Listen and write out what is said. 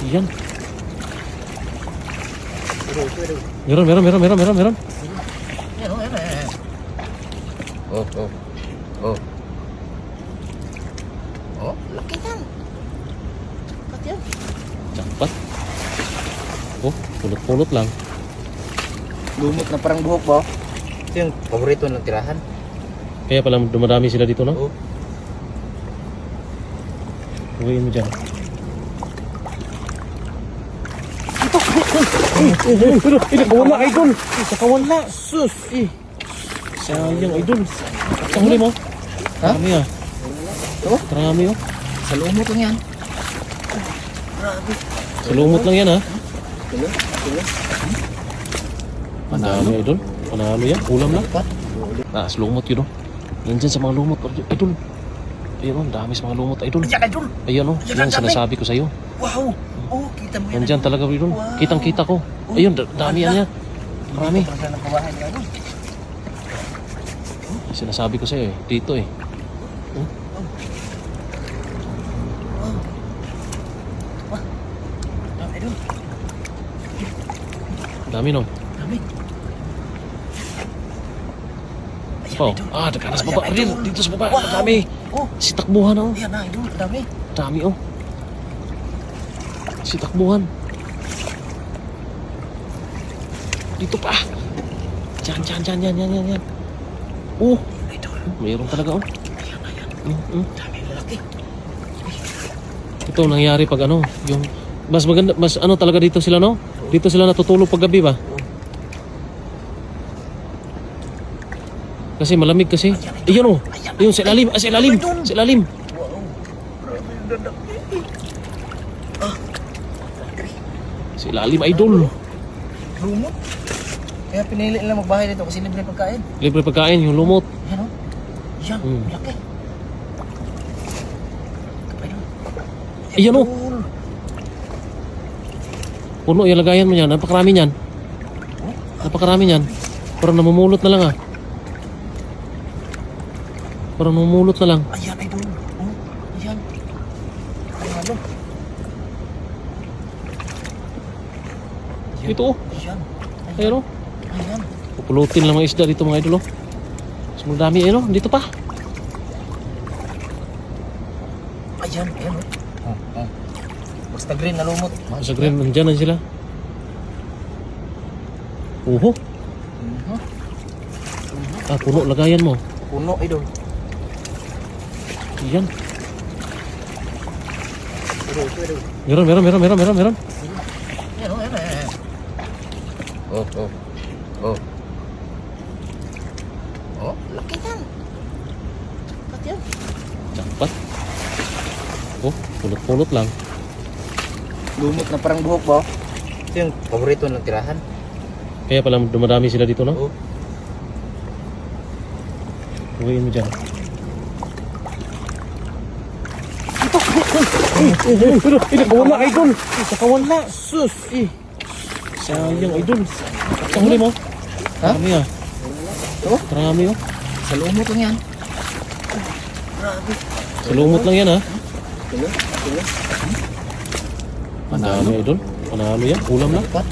Yan. Meron. Oh. Oh, laki yan. Ba't yan? Jackpot. Oh, pulot-pulot lang. Lumot na parang buhok ba? Ito yung paborito ng tirahan. Kaya pala dumadami sila dito, no? Oo. Huwiin mo dyan. Nakawala, idol! Nakawala! Sus! Sayang, idol. Sa huli mo? Ha? Marami ah. Ito? Marami oh. Sa lumot lang yan. Grabe. Sa lumot lang yan ha. Tulo. Marami idol. Marami yan. Ulam lang. Dapat. Sa lumot yun oh. Nandyan sa mga lumot idol. Ayun oh, dami sa mga lumot idol. Ayan, idol. Ayun oh, yan sinasabi ko sa'yo. Wow. Oh, kita mo yan. Nandyan talaga idol. Wow. Kitang-kita ko. Ayun, dami yan yan. Marami. Parang sa nakabahay na idol. Sinasabi ko sa'yo eh. Dito eh. Idol. Dami no. Dami. Oh, dekat sa baba. Ayan, Dito sa baba. Wow. Dami. Oh, Si takbuhan oh. ayan na idol. Dami. Dami oh. Si takbuhan. Dito pa. Yan. Oh, Idol. mayroon talaga oh. Ayan. Dami lalaki. Ito ang nangyari pag ano, yung mas maganda, mas ano talaga dito sila no? Dito sila natutulog pag gabi ba? Kasi malamig kasi. Ayun oh. Ayun sa ilalim, sa ilalim. Sa ilalim. Wow. Grabe yung lalaki. Sa ilalim idol. Lumot. Kaya pinili nila magbahay dito kasi libre pagkain. Libre pagkain yung lumot. Yan o. Yan, laki. Ayun oh. Puno yung lagayan mo yan. Napakarami niyan. Napakarami niyan. Parang namumulot na lang ah. Parang namumulot na lang. Ayan, idol. Oh, ayan. Ayan, Ito oh. ayan. Ayun oh. Ayan. Pupulutin lang mga isda dito mga idol oh. Mas madami ayun oh. Dito pa. Ayan, ayan oh. Basta green na lumot. Sa green, nandyan na sila. Oho. Puno lagayan mo. Puno, idol. Yan. Idol. Meron. Ayan oh, ayan. Oh. Oh, laki yan. Ba't yan? Jackpot. Oh, pulot-pulot lang. Lumot na parang buhok ba? Ito yung paborito ng tirahan. Kaya pala dumadami sila dito no? Oo. Huwiin mo dyan. Nakawala idol. Nakawala. Sus. Sayang idol. Sa huli mo? Ha? Marami ah. Ito? Marami oh. Sa lumot lang yan. Grabe. Sa lumot lang yan ha. Tulo. Marami idol. Marami yan. Ulam lang. Dapat.